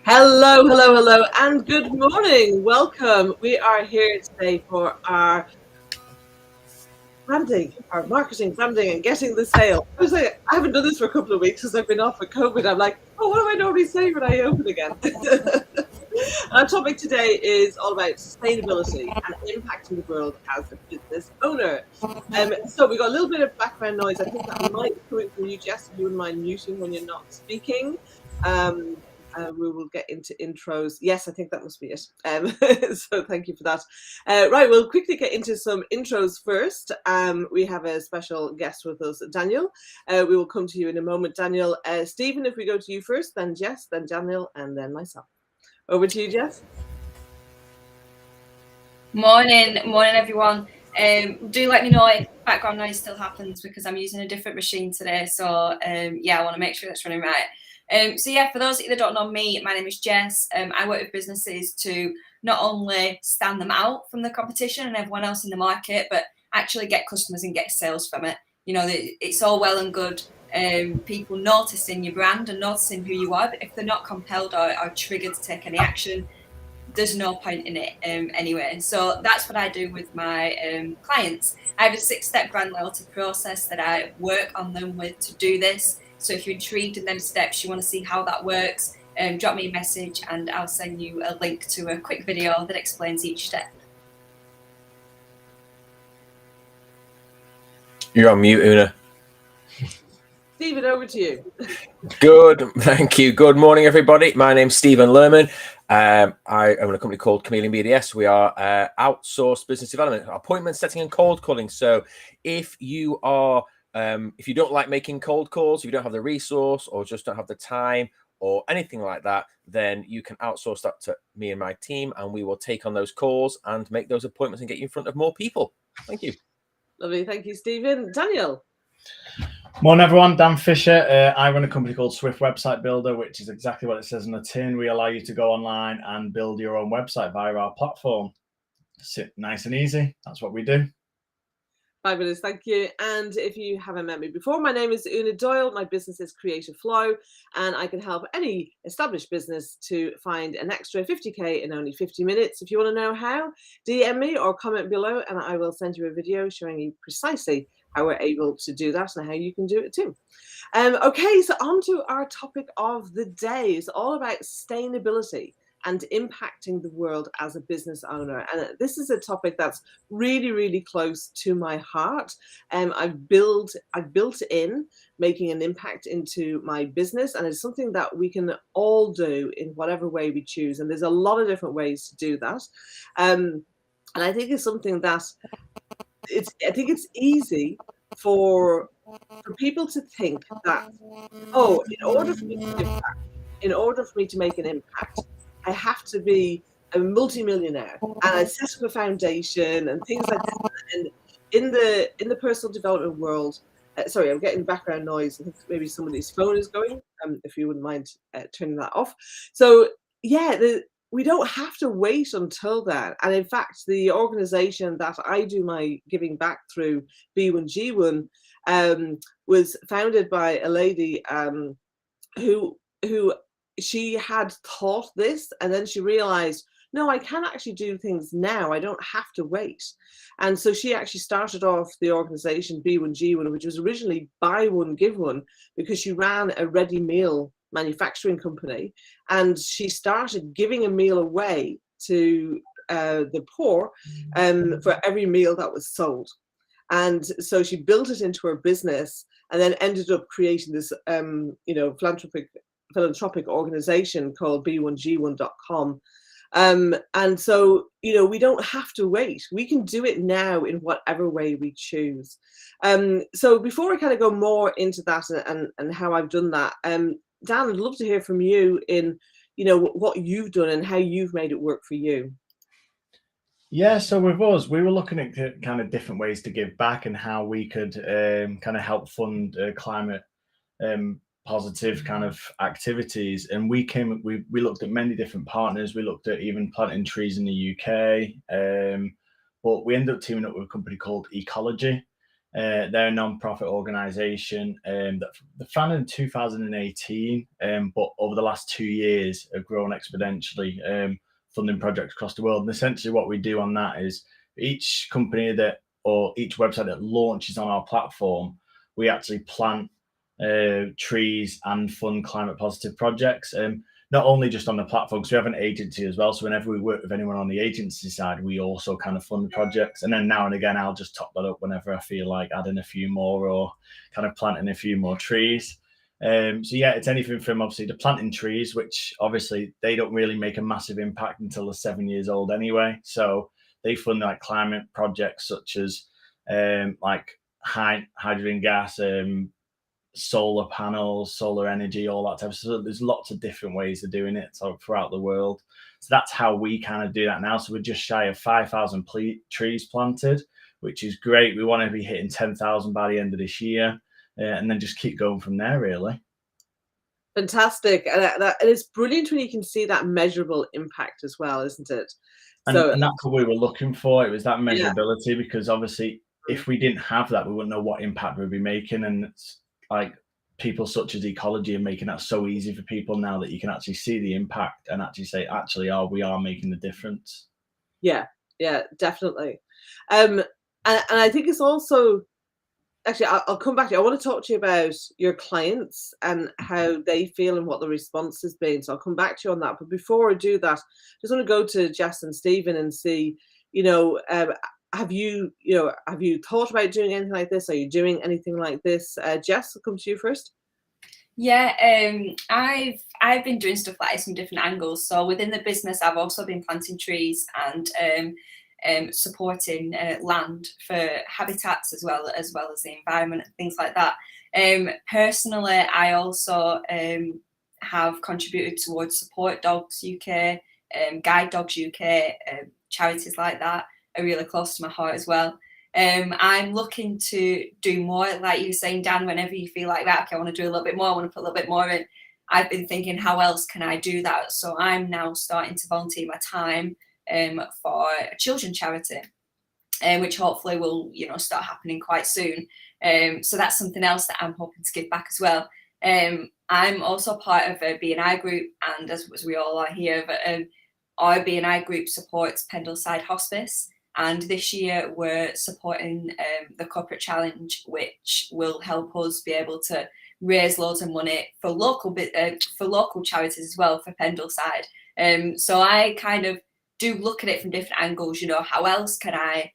Hello, hello, hello, and good morning. Welcome. We are here today for our branding, our marketing, branding, and getting the sale. I was like, I haven't done this for a couple of weeks because I've been off with COVID. I'm like, oh, what do I normally say when I open again? Our topic today is all about sustainability and impacting the world as a business owner. So we got a little bit of background noise. I think that might be coming from you, Jess. If you wouldn't mind muting when you're not speaking. Um, we will get into intros. Yes, I think that must be it. So thank you for that. Right, we'll quickly get into some intros first. We have a special guest with us, Daniel. We will come to you in a moment, Daniel. Stephen, if we go to you first, then Jess, then Daniel, and then myself. Over to you, Jess. Morning, everyone. Do let me know if background noise still happens because I'm using a different machine today. So I want to make sure that's running right. For those of you that don't know me, my name is Jess. I work with businesses to not only stand them out from the competition and everyone else in the market, but actually get customers and get sales from it. You know, it's all well and good people noticing your brand and noticing who you are, but if they're not compelled or triggered to take any action, there's no point in it anyway. So that's what I do with my clients. I have a 6-step brand loyalty process that I work on them with to do this. So if you're intrigued in them steps, you want to see how that works, drop me a message and I'll send you a link to a quick video that explains each step. You're on mute, Una. Stephen, over to you. Good, thank you. Good morning, everybody. My name's Stephen Lerman. I own a company called Chameleon BDS. We are outsourced business development, appointment setting, and cold calling. So if you are, if you don't like making cold calls, if you don't have the resource or just don't have the time or anything like that, then you can outsource that to me and my team, and we will take on those calls and make those appointments and get you in front of more people. Thank you. Lovely, thank you, Stephen. Daniel. Morning, everyone. Dan Fisher. I run a company called Swift Website Builder, which is exactly what it says on the tin. We allow you to go online and build your own website via our platform. Sit nice and easy. That's what we do. Fabulous, thank you. And if you haven't met me before, my name is Una Doyle. My business is Creative Flow, and I can help any established business to find an extra 50k in only 50 minutes. If you want to know how, DM me or comment below, and I will send you a video showing you precisely how we're able to do that and how you can do it too. Okay, so on to our topic of the day. It's all about sustainability and impacting the world as a business owner. And this is a topic that's really, really close to my heart. I've built in making an impact into my business, and it's something that we can all do in whatever way we choose. And there's a lot of different ways to do that. And I think it's something that I think it's easy for people to think that, oh, in order for me to give back, in order for me to make an impact, I have to be a multimillionaire and I set up a foundation and things like that. And in the personal development world, sorry, I'm getting background noise. I think maybe somebody's phone is going. If you wouldn't mind turning that off. So yeah, we don't have to wait until that. And in fact, the organization that I do my giving back through, B1G1, was founded by a lady who she had thought this, and then she realized, no, I can actually do things now. I don't have to wait. And so she actually started off the organization B1G1, which was originally buy one, give one, because she ran a ready meal manufacturing company. And she started giving a meal away to the poor for every meal that was sold. And so she built it into her business and then ended up creating this, philanthropic organization called b1g1.com. And so, we don't have to wait. We can do it now in whatever way we choose. So before I kind of go more into that and how I've done that, Dan, I'd love to hear from you in, what you've done and how you've made it work for you. Yeah, so with us, we were looking at kind of different ways to give back and how we could kind of help fund climate positive kind of activities. And we looked at many different partners. We looked at even planting trees in the UK, but we ended up teaming up with a company called Ecology. They're a non-profit organisation that they founded in 2018, but over the last 2 years have grown exponentially, funding projects across the world. And essentially what we do on that is each company or each website that launches on our platform, we actually plant trees and fund climate positive projects. Not only just on the platform, because we have an agency as well. So whenever we work with anyone on the agency side, we also kind of fund projects. And then now and again, I'll just top that up whenever I feel like adding a few more or kind of planting a few more trees. So yeah, it's anything from obviously the planting trees, which obviously they don't really make a massive impact until they're 7 years old anyway. So they fund like climate projects such as like hydrogen gas, solar panels, solar energy, all that type of stuff. So there's lots of different ways of doing it throughout the world. So that's how we kind of do that now. So we're just shy of 5,000 trees planted, which is great. We want to be hitting 10,000 by the end of this year, and then just keep going from there, really. Fantastic. And it's brilliant when you can see that measurable impact as well, isn't it? And that's what we were looking for. It was that measurability, because obviously if we didn't have that, we wouldn't know what impact we'd be making. And it's like people such as Ecology are making that so easy for people now that you can actually see the impact and actually say, actually, we are making the difference. Yeah, definitely. And I think it's also, actually, I'll come back to you. I want to talk to you about your clients and how they feel and what the response has been. So I'll come back to you on that. But before I do that, I just want to go to Jess and Stephen and see, have you thought about doing anything like this? Are you doing anything like this? Jess, I'll come to you first. Yeah, I've been doing stuff like this from different angles. So within the business, I've also been planting trees and supporting land for habitats as well as the environment and things like that. Personally, I also have contributed towards Support Dogs UK, Guide Dogs UK, charities like that are really close to my heart as well. I'm looking to do more, like you were saying, Dan, whenever you feel like that, okay, I want to do a little bit more, I want to put a little bit more in. I've been thinking, how else can I do that? So I'm now starting to volunteer my time for a children's charity, which hopefully will, start happening quite soon. So that's something else that I'm hoping to give back as well. I'm also part of a BNI group, and as we all are here, but our BNI group supports Pendleside Hospice. And this year we're supporting the Corporate Challenge, which will help us be able to raise loads of money for local charities as well for Pendleside. So I kind of do look at it from different angles. How else can I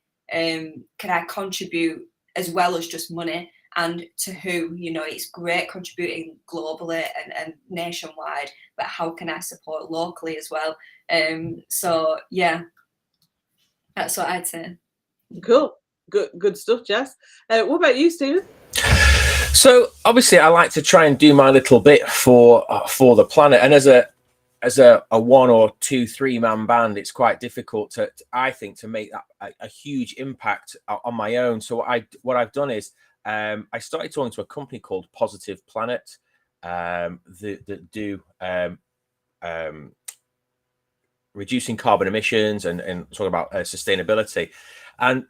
contribute as well as just money, and to who? It's great contributing globally and nationwide, but how can I support locally as well? So yeah. That's what I'd say. Cool. Good stuff, Jess. What about you, Stephen? So obviously I like to try and do my little bit for the planet. And as a 1 or 2, 3 man band, it's quite difficult I think, to make that a huge impact on my own. So what I've done is I started talking to a company called Positive Planet that do reducing carbon emissions and talk about sustainability. And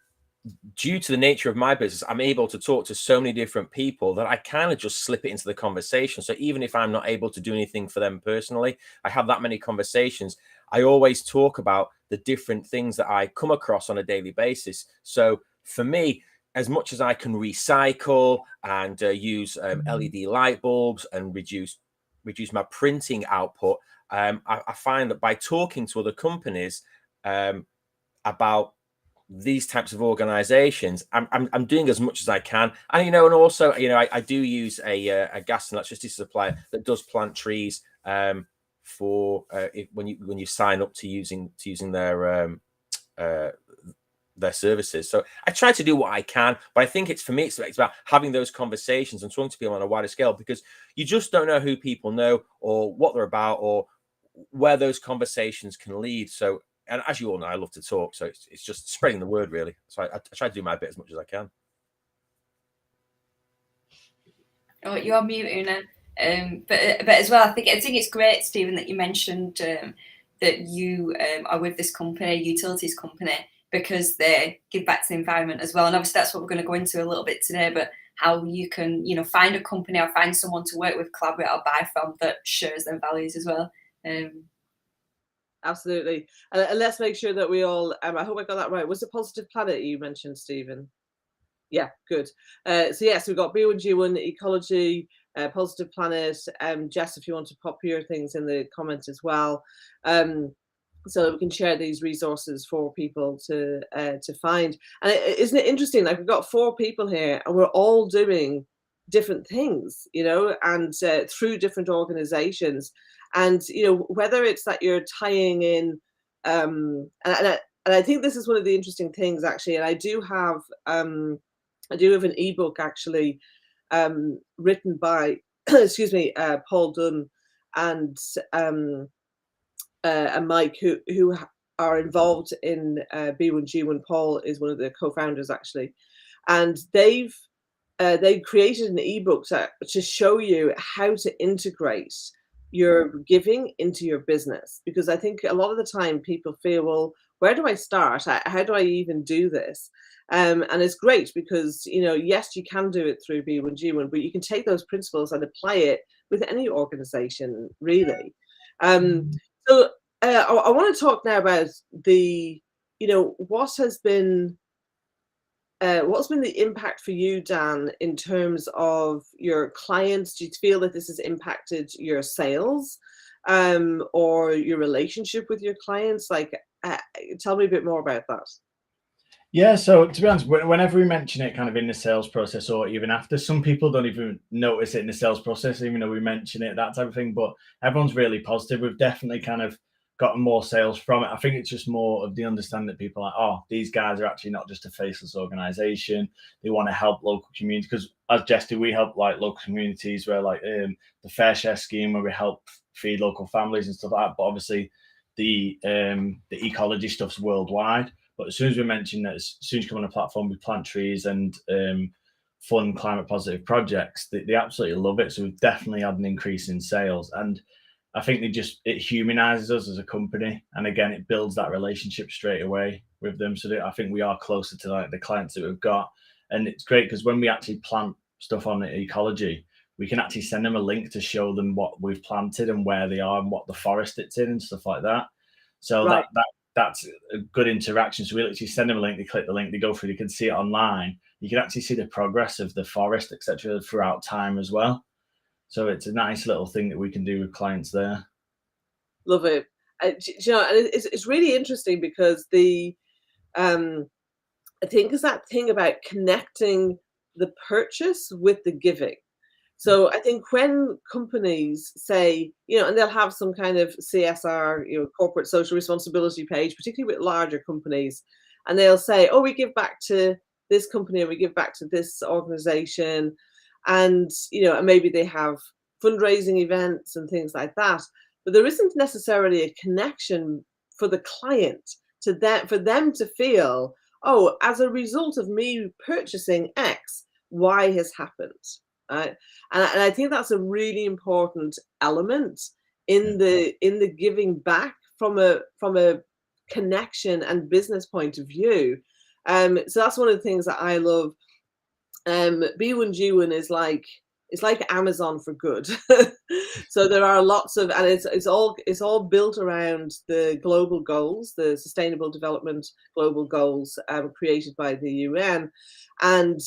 due to the nature of my business, I'm able to talk to so many different people that I kind of just slip it into the conversation. So even if I'm not able to do anything for them personally, I have that many conversations. I always talk about the different things that I come across on a daily basis. So for me, as much as I can recycle and use LED light bulbs and reduce my printing output, I find that by talking to other companies about these types of organizations, I'm doing as much as I can. And and also I do use a gas and electricity supplier that does plant trees for when you sign up to using their services. So I try to do what I can, but I think it's about having those conversations and talking to people on a wider scale, because you just don't know who people know or what they're about or where those conversations can lead. So, and as you all know, I love to talk, so it's just spreading the word, really. So I try to do my bit as much as I can. Oh, you're mute, Una. But as well, I think it's great, Stephen, that you mentioned that you are with this company, utilities company, because they give back to the environment as well. And obviously that's what we're going to go into a little bit today, but how you can, you know, find a company or find someone to work with, collaborate or buy from that shares their values as well. Absolutely. And let's make sure that we all, I hope I got that right. Was it Positive Planet you mentioned, Stephen? Yeah, good. So yes, we've got B1G1 Ecology, Positive Planet. Jess, if you want to pop your things in the comments as well, so that we can share these resources for people to find. And isn't it interesting? Like, we've got 4 people here, and we're all doing different things, you know, and through different organizations. And you know, whether it's that you're tying in, and I think this is one of the interesting things actually. And I do have an ebook actually written by excuse me, Paul Dunn and Mike, who are involved in B1G1. Paul is one of the co-founders actually, and they created an ebook to show you how to integrate your giving into your business, because I think a lot of the time people feel, well, where do I start? How do I even do this? And it's great because, you know, yes, you can do it through B1G1, but you can take those principles and apply it with any organization, really. So I want to talk now about the, you know, what's been the impact for you, Dan, in terms of your clients? Do you feel that this has impacted your sales or your relationship with your clients? Like, tell me a bit more about that. Yeah, so to be honest, whenever we mention it kind of in the sales process or even after, some people don't even notice it in the sales process, even though we mention it, that type of thing, but everyone's really positive. We've definitely kind of gotten more sales from it. I think it's just more of the understanding that people are like, oh, these guys are actually not just a faceless organization. They want to help local communities, because as Jess did, we help like local communities where like the Fair Share scheme, where we help feed local families and stuff like that. But obviously the ecology stuff's worldwide. But as soon as we mention that, as soon as you come on a platform, we plant trees and fund climate positive projects, they absolutely love it. So we've definitely had an increase in sales. And I think it humanizes us as a company. And again, it builds that relationship straight away with them. So I think we are closer to like the clients that we've got. And it's great because when we actually plant stuff on the ecology, we can actually send them a link to show them what we've planted and where they are and what the forest it's in and stuff like that. So right. That's a good interaction. So we literally send them a link, they click the link, they go through, they can see it online. You can actually see the progress of the forest, etc., throughout time as well. So it's a nice little thing that we can do with clients there. Love it. You know, and it's really interesting because I think it's that thing about connecting the purchase with the giving. So I think when companies say, you know, and they'll have some kind of CSR, you know, corporate social responsibility page, particularly with larger companies, and they'll say, oh, we give back to this company and we give back to this organization. And, you know, and maybe they have fundraising events and things like that. But there isn't necessarily a connection for the client to that, for them to feel, oh, as a result of me purchasing X, Y has happened. And I think that's a really important element in the giving back from a connection and business point of view. So that's one of the things that I love. B1G1 is like, it's like Amazon for good. So there are lots of, and it's all built around the global goals, the Sustainable Development Global Goals created by the UN, and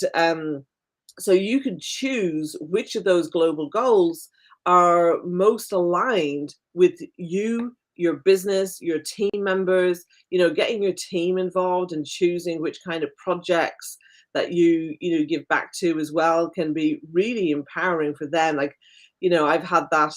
so you can choose which of those global goals are most aligned with you, your business, your team members. You know, getting your team involved and choosing which kind of projects that you give back to as well can be really empowering for them. Like, you know, I've had that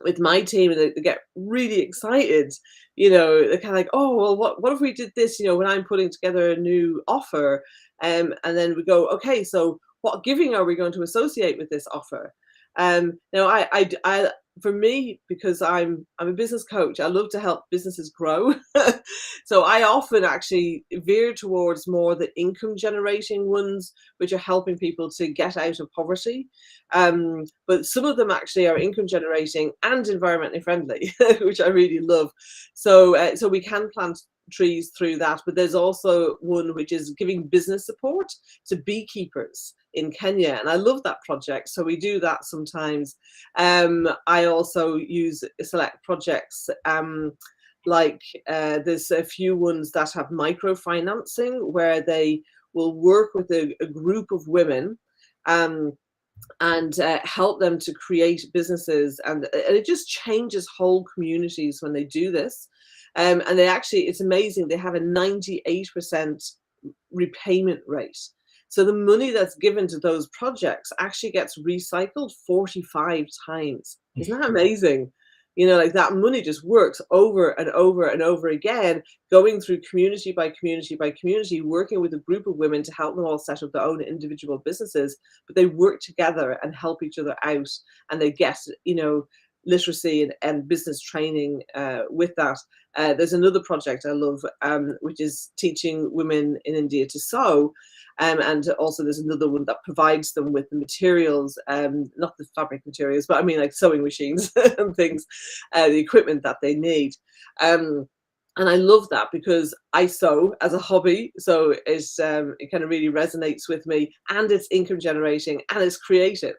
with my team, and they get really excited. You know, they're kind of like, oh, well, what if we did this? You know, when I'm putting together a new offer, and then we go, okay, so what giving are we going to associate with this offer? Now, I for me, because I'm a business coach, I love to help businesses grow. So I often actually veer towards more the income generating ones, which are helping people to get out of poverty. But some of them actually are income generating and environmentally friendly, which I really love. So we can plant trees through that, but there's also one which is giving business support to beekeepers in Kenya, and I love that project, so we do that sometimes. I also use select projects, like there's a few ones that have microfinancing where they will work with a group of women and help them to create businesses, and it just changes whole communities when they do this. And they actually, it's amazing, they have a 98% repayment rate. So the money that's given to those projects actually gets recycled 45 times. Isn't that amazing? You know, like that money just works over and over and over again, going through community by community by community, working with a group of women to help them all set up their own individual businesses. But they work together and help each other out, and they get, you know, literacy and business training with that. There's another project I love, which is teaching women in India to sew. And also there's another one that provides them with the materials, not the fabric materials, but I mean like sewing machines and things, the equipment that they need. And I love that because I sew as a hobby, so it kind of really resonates with me, and it's income generating and it's creative.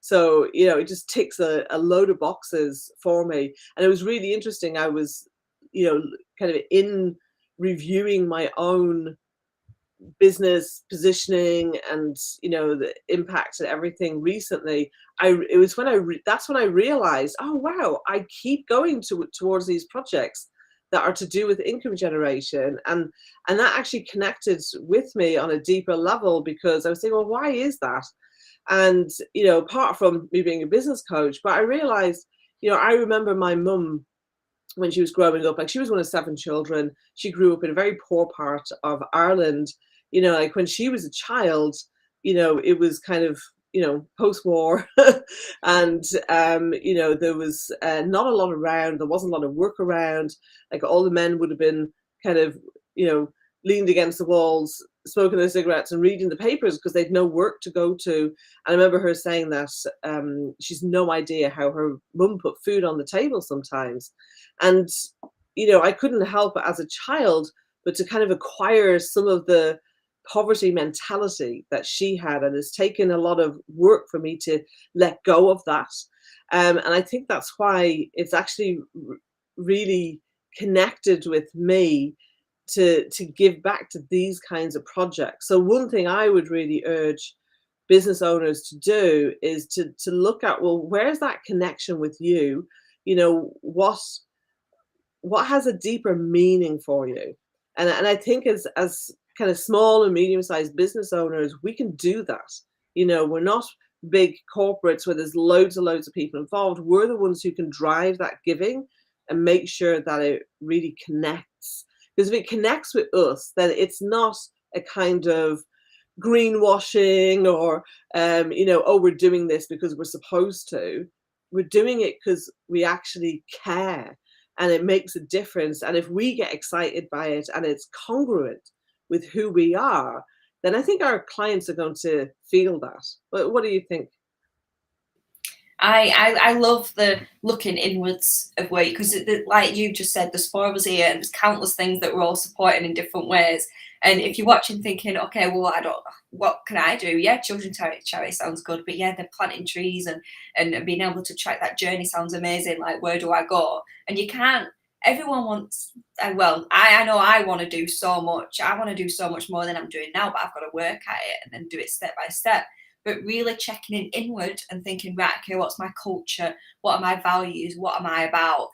So, you know, it just ticks a load of boxes for me. And it was really interesting. I was, you know, kind of in reviewing my own business positioning and, you know, the impact and everything recently. That's when I realized, oh wow, I keep going towards these projects that are to do with income generation, and that actually connected with me on a deeper level, because I was saying, well, why is that? And, you know, apart from me being a business coach, but I realized, you know, I remember my mum when she was growing up, like she was one of 7 children. She grew up in a very poor part of Ireland. You know, like when she was a child, you know, it was kind of, you know, post-war and, you know, there was not a lot around. There wasn't a lot of work around. Like all the men would have been kind of, you know, leaned against the walls, smoking their cigarettes and reading the papers because they'd no work to go to. And I remember her saying that she's no idea how her mum put food on the table sometimes. And, you know, I couldn't help as a child but to kind of acquire some of the poverty mentality that she had, and it's taken a lot of work for me to let go of that. And I think that's why it's actually really connected with me to give back to these kinds of projects. So one thing I would really urge business owners to do is to look at, well, where's that connection with you? You know, what has a deeper meaning for you? And I think as kind of small and medium-sized business owners, we can do that. You know, we're not big corporates where there's loads of people involved. We're the ones who can drive that giving and make sure that it really connects. Because if it connects with us, then it's not a kind of greenwashing or, you know, oh, we're doing this because we're supposed to. We're doing it because we actually care and it makes a difference. And if we get excited by it and it's congruent with who we are, then I think our clients are going to feel that. But what do you think? I love the looking inwards of where, because like you just said, there's 4 of us here and there's countless things that we're all supporting in different ways. And if you're watching thinking, okay, well, what can I do? Yeah, children's charity sounds good, but yeah, they're planting trees and being able to track that journey sounds amazing. Like, where do I go? And you can't, everyone wants, well, I know I want to do so much. I want to do so much more than I'm doing now, but I've got to work at it and then do it step by step. But really checking in inward and thinking, right, okay, what's my culture? What are my values? What am I about?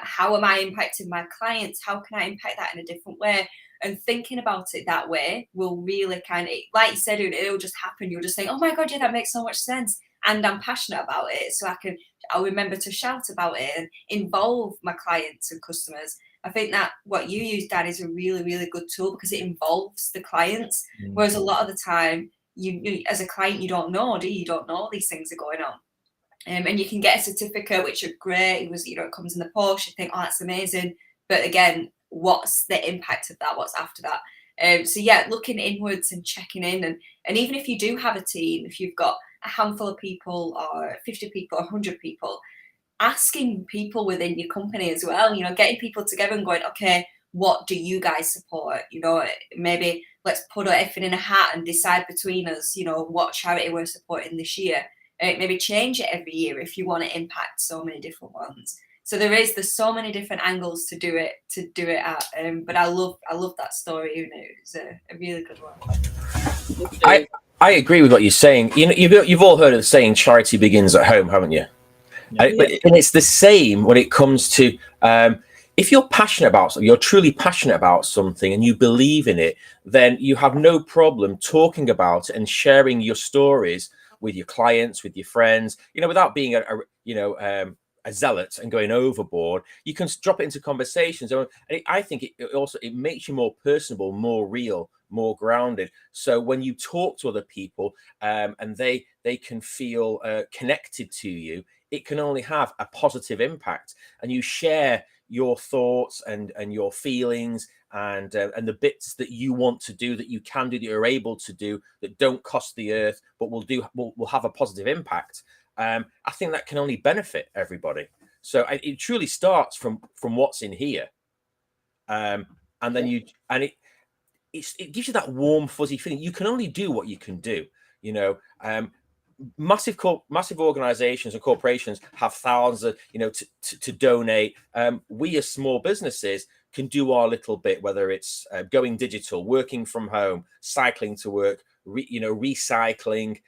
How am I impacting my clients? How can I impact that in a different way? And thinking about it that way will really kind of, like you said, it'll just happen. You'll just think, oh my God, yeah, that makes so much sense. And I'm passionate about it. So I'll remember to shout about it and involve my clients and customers. I think that what you use, Dan, is a really, really good tool because it involves the clients. Whereas a lot of the time, you as a client, you don't know, do you? You don't know these things are going on. And you can get a certificate, which are great. It was, you know, it comes in the post. You think, oh, that's amazing. But again, what's the impact of that? What's after that? So yeah, looking inwards and checking in. And even if you do have a team, if you've got a handful of people or 50 people or 100 people, asking people within your company as well, you know, getting people together and going, okay, what do you guys support? You know, maybe let's put everything in a hat and decide between us, you know, what charity we're supporting this year. Maybe change it every year if you want to impact so many different ones. So there's so many different angles to do it at. But I love that story. You know, it's a really good one. I agree with what you're saying. You know, you've all heard of the saying, charity begins at home, haven't you? Yeah. And it's the same when it comes to if you're passionate about something, you're truly passionate about something and you believe in it, then you have no problem talking about it and sharing your stories with your clients, with your friends, you know, without being a zealot and going overboard. You can drop it into conversations. And I think it makes you more personable, more real, more grounded. So when you talk to other people and they can feel connected to you, it can only have a positive impact. And you share your thoughts and your feelings and the bits that you want to do, that you can do, that you're able to do, that don't cost the earth, but will have a positive impact. I think that can only benefit everybody. So it truly starts from what's in here, and then it gives you that warm, fuzzy feeling. You can only do what you can do. You know, massive organizations and corporations have thousands of, you know, to donate. We as small businesses can do our little bit, whether it's going digital, working from home, cycling to work, recycling.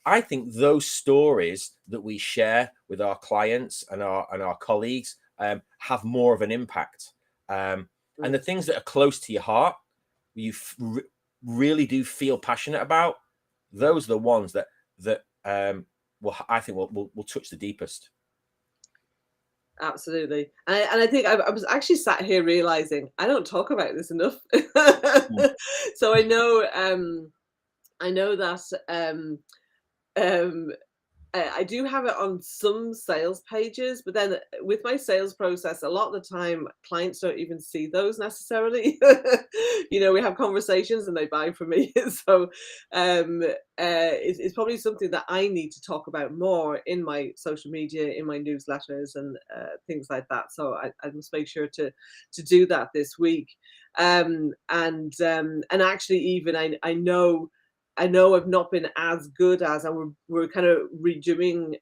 I think those stories that we share with our clients and our colleagues have more of an impact. And the things that are close to your heart, you really do feel passionate about, those are the ones that I think will touch the deepest. Absolutely. And I think I was actually sat here realizing I don't talk about this enough. So I know that I do have it on some sales pages, but then with my sales process, a lot of the time clients don't even see those necessarily. You know, we have conversations and they buy from me. So it's probably something that I need to talk about more in my social media, in my newsletters and things like that. So I must make sure to do that this week. And actually even I know I've not been as good as, and we're kind of reviewing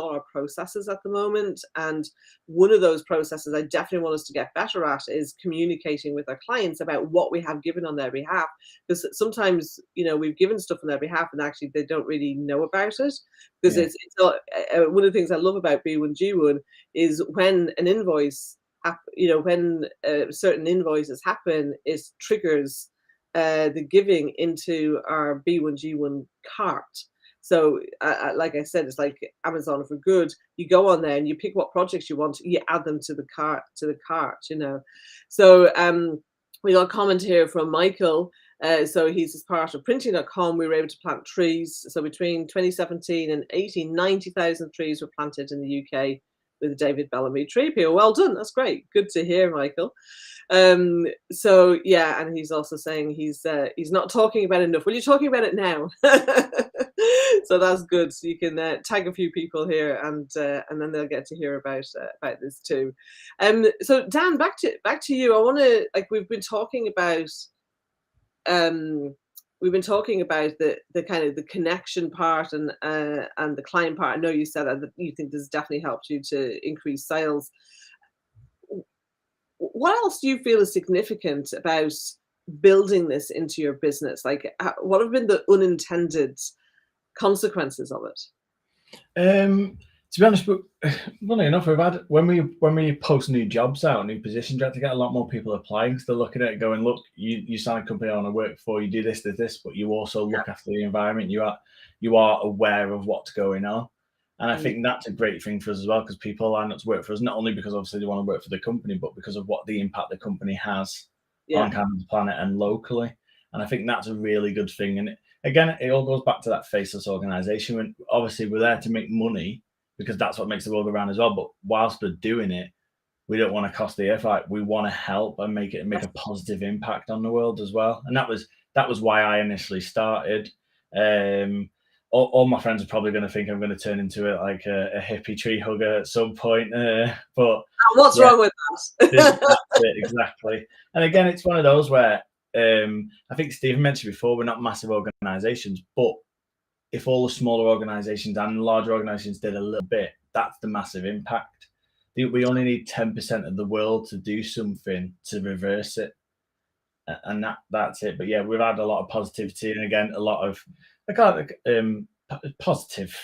all our processes at the moment. And one of those processes I definitely want us to get better at is communicating with our clients about what we have given on their behalf. Because sometimes, you know, we've given stuff on their behalf and actually they don't really know about it. Because it's not, one of the things I love about B1G1 is when an invoice, when certain invoices happen, it triggers the giving into our B1G1 cart. So like I said, it's like Amazon for Good. You go on there and you pick what projects you want, you add them to the cart, you know. So we got a comment here from Michael. So he's as part of printing.com. We were able to plant trees. So between 2017 and 18, 90,000 trees were planted in the UK with the David Bellamy Tree Peel. Well done. That's great. Good to hear, Michael. So yeah, and he's also saying he's not talking about it enough. Well, you're talking about it now. So that's good. So you can tag a few people here, and then they'll get to hear about this too. So Dan, back to you. I want to, like, we've been talking about the kind of the connection part and the client part. I know you said that you think this definitely helped you to increase sales. What else do you feel is significant about building this into your business? Like, what have been the unintended consequences of it? To be honest, but funny enough, we've had when we post new jobs out, new positions, you have to get a lot more people applying because they're looking at it going, look, you sign a company I want to work for, you do this, but you also look after the environment. You are aware of what's going on. And I think that's a great thing for us as well, because people line up to work for us, not only because obviously they want to work for the company, but because of what the impact the company has on kind of the planet and locally. And I think that's a really good thing. And it all goes back to that faceless organization. When obviously we're there to make money because that's what makes the world go round as well. But whilst we're doing it, we don't want to cost the earth. Like, we want to help and make a positive impact on the world as well. And that was why I initially started. all my friends are probably going to think I'm going to turn into a hippie tree hugger at some point. But what's wrong with that? that's it, exactly. And again, it's one of those where I think Stephen mentioned before, we're not massive organisations, but if all the smaller organisations and larger organisations did a little bit, that's the massive impact. We only need 10% of the world to do something to reverse it, and that's it. But yeah, we've had a lot of positivity, and again, a lot of positive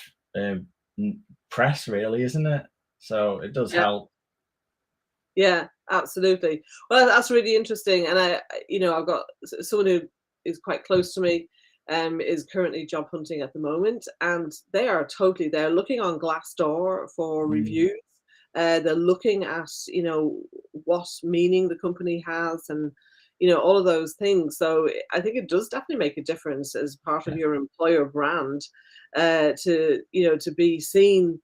press, really, isn't it? So it does help. Yeah, absolutely. Well, that's really interesting, and I've got someone who is quite close to me. Is currently job hunting at the moment, and they're looking on Glassdoor for reviews. They're looking at what meaning the company has, and all of those things. So I think it does definitely make a difference as part of your employer brand, to be seen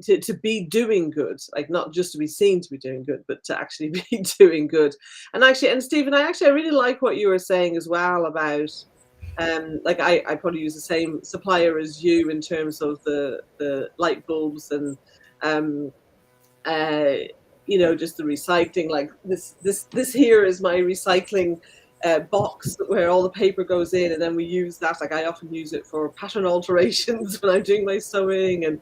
to be doing good, like not just to be seen to be doing good, but to actually be doing good. And Stephen, I really like what you were saying as well about like I probably use the same supplier as you in terms of the light bulbs and just the recycling. Like this here is my recycling box where all the paper goes in, and then we use that. Like I often use it for pattern alterations when I'm doing my sewing, and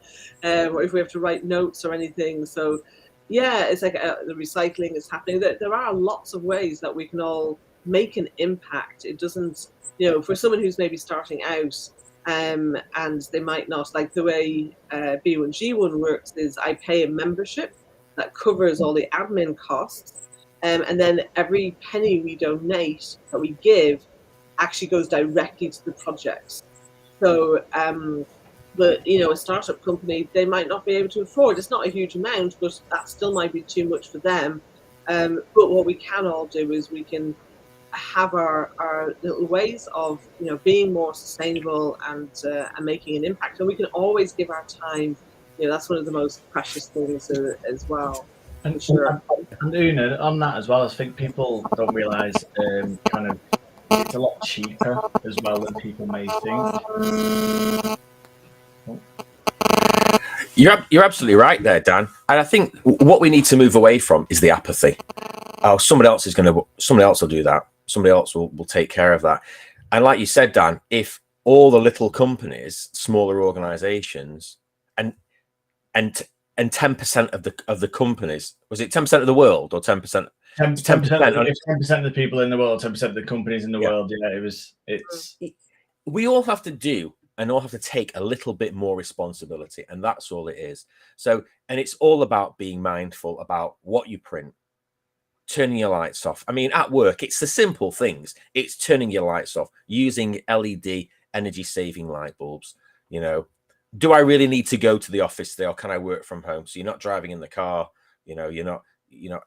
or if we have to write notes or anything. So yeah, it's like the recycling is happening. There are lots of ways that we can all make an impact. It doesn't, for someone who's maybe starting out, and they might not, like the way B1G1 works is I pay a membership that covers all the admin costs. And then every penny we donate that we give actually goes directly to the projects. So, a startup company, they might not be able to afford. It's not a huge amount, but that still might be too much for them. But what we can all do is we can have our little ways of being more sustainable and making an impact. And we can always give our time. That's one of the most precious things as well. And, sure. And Una, on that as well, I think people don't realise it's a lot cheaper as well than people may think. You're absolutely right there, Dan. And I think what we need to move away from is the apathy. Oh, somebody else will do that. Somebody else will take care of that. And like you said, Dan, if all the little companies, smaller organisations, and 10% of the companies, was it 10% of the world or 10%? 10% of the people in the world, 10% of the companies in the world. Yeah, we all have to do and all have to take a little bit more responsibility, and that's all it is. So, and it's all about being mindful about what you print, turning your lights off. I mean, at work, it's the simple things. It's turning your lights off, using LED energy saving light bulbs. Do I really need to go to the office today, or can I work from home? So you're not driving in the car, you're not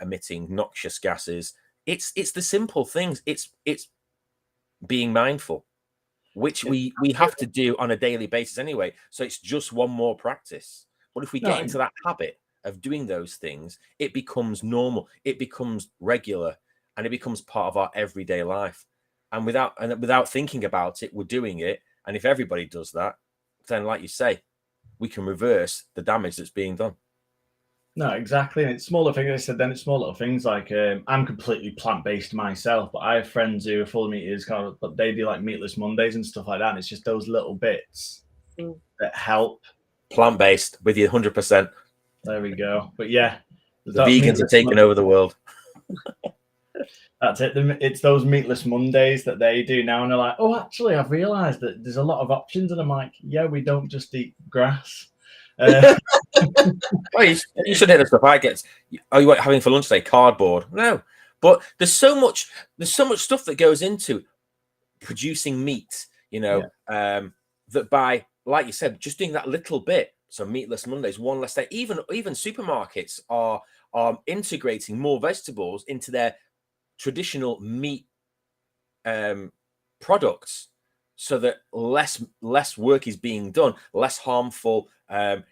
emitting noxious gases. It's the simple things. It's being mindful, which we have to do on a daily basis anyway. So it's just one more practice. But if we get into that habit of doing those things, it becomes normal, it becomes regular, and it becomes part of our everyday life. And without thinking about it, we're doing it. And if everybody does that, then, like you say, we can reverse the damage that's being done. No, exactly. And it's smaller things. I said then it's small little things like I'm completely plant-based myself, but I have friends who are full meat eaters, but they do like meatless Mondays and stuff like that. And it's just those little bits that help. Plant-based with you 100%. There we go. But yeah, the vegans are taking over the world. That's it. It's those meatless Mondays that they do now, and they're like, "Oh, actually, I've realised that there's a lot of options." And I'm like, "Yeah, we don't just eat grass." Well, you should hit the stuff I get. Are you having for lunch today? Cardboard? No, but there's so much stuff that goes into producing meat. That by, like you said, just doing that little bit. So meatless Mondays, one less day. Even supermarkets are integrating more vegetables into their traditional meat products, so that less work is being done, less harmful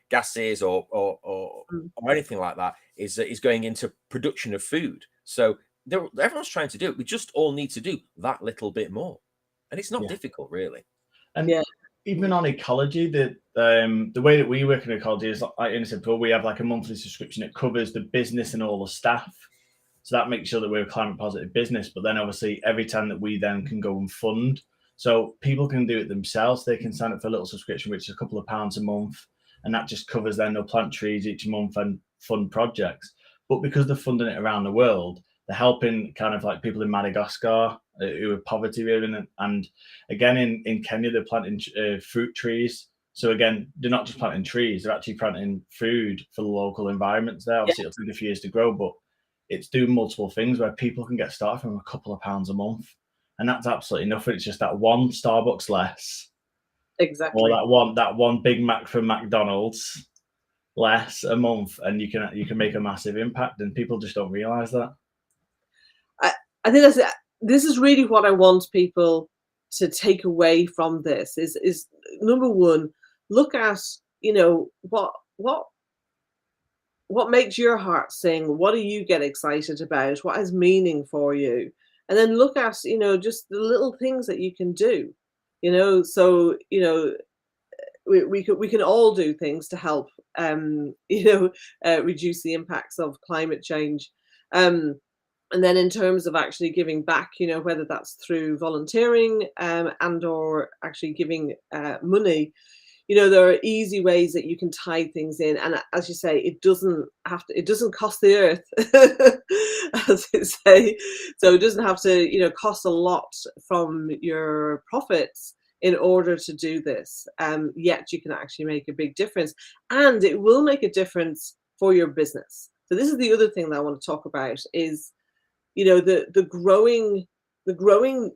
gases or anything like that is going into production of food. So everyone's trying to do it. We just all need to do that little bit more, and it's not difficult, really. And even on ecology, the way that we work in ecology is like in simple. We have like a monthly subscription that covers the business and all the staff. So that makes sure that we're a climate positive business. But then obviously every time that we then can go and fund, so people can do it themselves. They can sign up for a little subscription, which is a couple of pounds a month, and that just covers then they'll plant trees each month and fund projects. But because they're funding it around the world, they're helping kind of like people in Madagascar who are poverty ridden, and again in Kenya they're planting fruit trees. So again, they're not just planting trees; they're actually planting food for the local environments there. Obviously, it'll take a few years to grow, but it's doing multiple things where people can get started from a couple of pounds a month, and that's absolutely nothing. It's just that one Starbucks less, Exactly. or that one Big Mac from McDonald's less a month, and you can make a massive impact, and people just don't realize that. I think this is really what I want people to take away from this is number one, look at, you know, what makes your heart sing? What do you get excited about? What has meaning for you? And then look at, you know, just the little things that you can do, you know. So, you know, we can all do things to help, you know, reduce the impacts of climate change. And then in terms of actually giving back, you know, whether that's through volunteering and or actually giving money, you know, there are easy ways that you can tie things in. And as you say, it doesn't cost the earth, as you say. So it doesn't have to, you know, cost a lot from your profits in order to do this. Yet you can actually make a big difference, and it will make a difference for your business. So this is the other thing that I want to talk about is, you know, the growing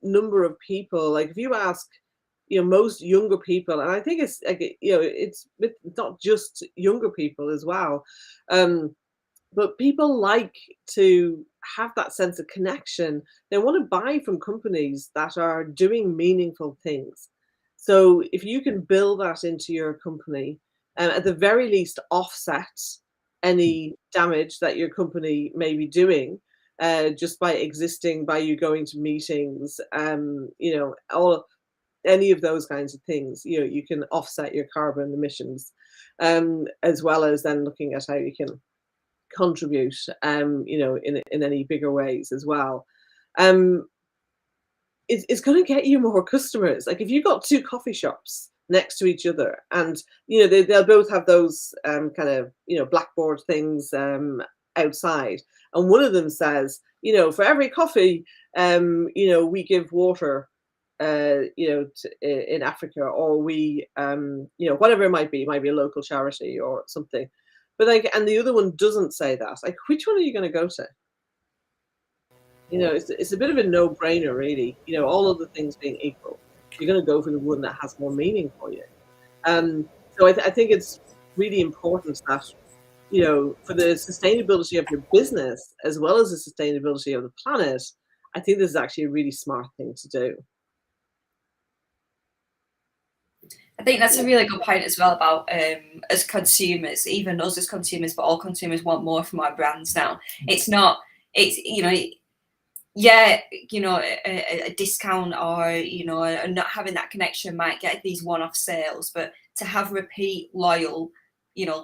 number of people. Like if you ask, you know, most younger people, and I think it's like, you know, it's not just younger people as well, but people like to have that sense of connection. They want to buy from companies that are doing meaningful things. So if you can build that into your company, and at the very least offset any damage that your company may be doing, just by existing, by you going to meetings, you know, any of those kinds of things, you know, you can offset your carbon emissions, as well as then looking at how you can contribute, you know, in any bigger ways as well. It's going to get you more customers. Like if you've got two coffee shops next to each other, and you know they'll both have those kind of, you know, blackboard things outside, and one of them says, you know, for every coffee, you know, we give water, you know, in Africa, or we, you know, whatever it might be a local charity or something. But like, and the other one doesn't say that. Like, which one are you going to go to? You know, it's a bit of a no-brainer, really. You know, all other things being equal, you're going to go for the one that has more meaning for you. So I think it's really important that, you know, for the sustainability of your business as well as the sustainability of the planet, I think this is actually a really smart thing to do. I think that's a really good point as well about as consumers, even us as consumers, but all consumers want more from our brands now. It's you know, yeah, you know, a discount or, you know, not having that connection might get these one-off sales, but to have repeat loyal, you know,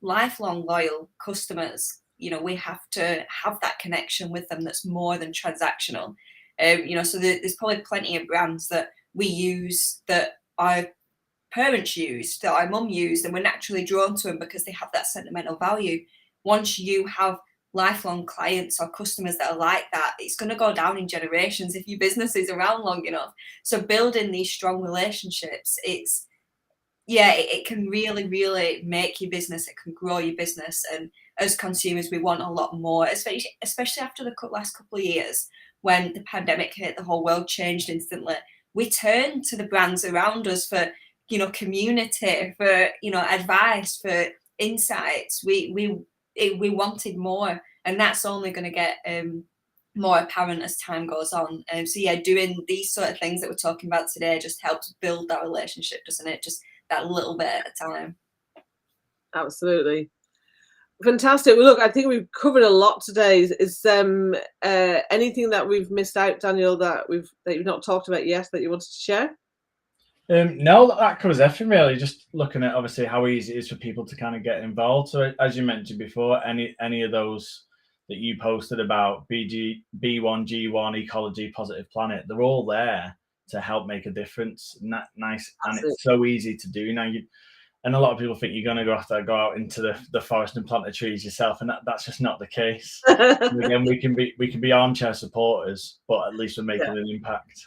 lifelong loyal customers, you know, we have to have that connection with them that's more than transactional. You know, so there's probably plenty of brands that we use that our parents used, that our mum used, and we're naturally drawn to them because they have that sentimental value. Once you have lifelong clients or customers that are like that, it's going to go down in generations if your business is around long enough. So building these strong relationships, it can really, really make your business, it can grow your business. And as consumers, we want a lot more, especially after the last couple of years when the pandemic hit, the whole world changed instantly. We turned to the brands around us for, you know, community, for, you know, advice, for insights. We wanted more, and that's only going to get more apparent as time goes on. So yeah, doing these sort of things that we're talking about today just helps build that relationship, doesn't it? Just that little bit at a time. Absolutely. Fantastic. Well, look, I think we've covered a lot today. Is anything that we've missed out, Daniel, that you've not talked about yet that you wanted to share? No, that covers everything really. Just looking at obviously how easy it is for people to kind of get involved. So as you mentioned before, any of those that you posted about B1, G1, Ecology, Positive Planet, they're all there to help make a difference. And nice, Absolutely. and it's so easy to do now. And a lot of people think you're going to have to go out into the forest and plant the trees yourself, and that's just not the case. Again, we can be armchair supporters, but at least we're making an impact.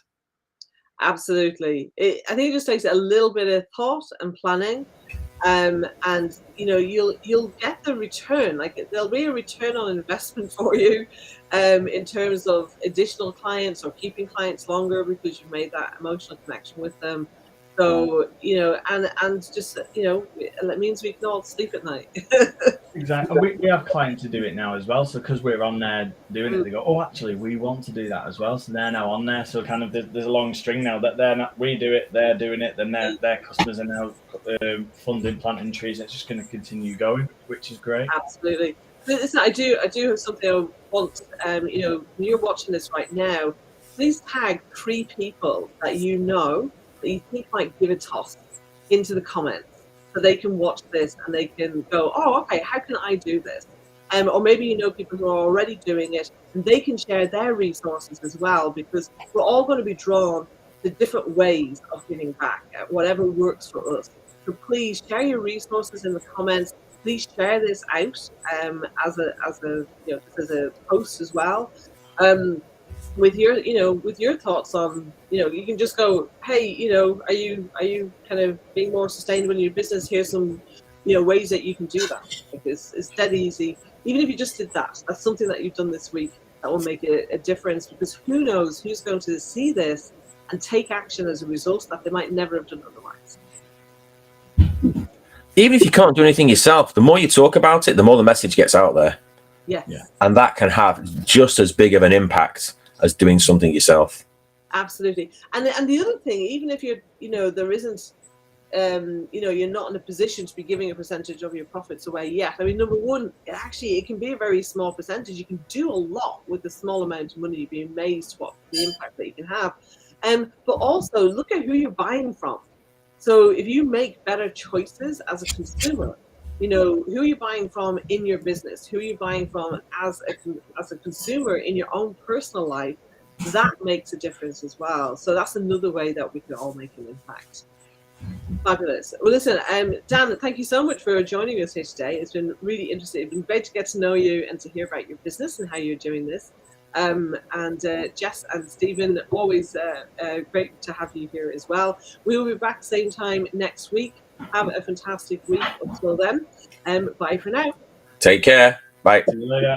Absolutely. I think it just takes a little bit of thought and planning, and you'll get the return. Like there'll be a return on investment for you, in terms of additional clients or keeping clients longer because you've made that emotional connection with them. So and just it means we can all sleep at night. Exactly. We have clients who do it now as well. So because we're on there doing it, they go, oh, actually, we want to do that as well. So they're now on there. So kind of there's a long string now that we do it, they're doing it, then their customers are now funding planting trees. It's just going to continue going, which is great. Absolutely. Listen, I do have something I want. When you're watching this right now, please tag 3 people that you think might give a toss into the comments, so they can watch this and they can go, oh, okay, how can I do this? Or maybe people who are already doing it, and they can share their resources as well, because we're all going to be drawn to different ways of giving back, whatever works for us. So please share your resources in the comments. Please share this out as a post as well. With your thoughts on, you can just go, hey, are you kind of being more sustainable in your business? Here's some, ways that you can do that. Because it's dead easy. Even if you just did that, that's something that you've done this week that will make a difference, because who knows who's going to see this and take action as a result that they might never have done otherwise. Even if you can't do anything yourself, the more you talk about it, the more the message gets out there. Yes. Yeah. And that can have just as big of an impact as doing something yourself. Absolutely. And the other thing, even if there isn't, you're not in a position to be giving a percentage of your profits away yet. I mean, number one, it can be a very small percentage. You can do a lot with a small amount of money. You'd be amazed what the impact that you can have. But also look at who you're buying from. So if you make better choices as a consumer, who are you buying from in your business? Who are you buying from as a consumer in your own personal life? That makes a difference as well. So that's another way that we can all make an impact. Fabulous. Well, listen, Dan, thank you so much for joining us here today. It's been really interesting. It's been great to get to know you and to hear about your business and how you're doing this. And Jess and Stephen, always great to have you here as well. We will be back same time next week. Have a fantastic week until then. Bye for now. Take care. Bye. See you later.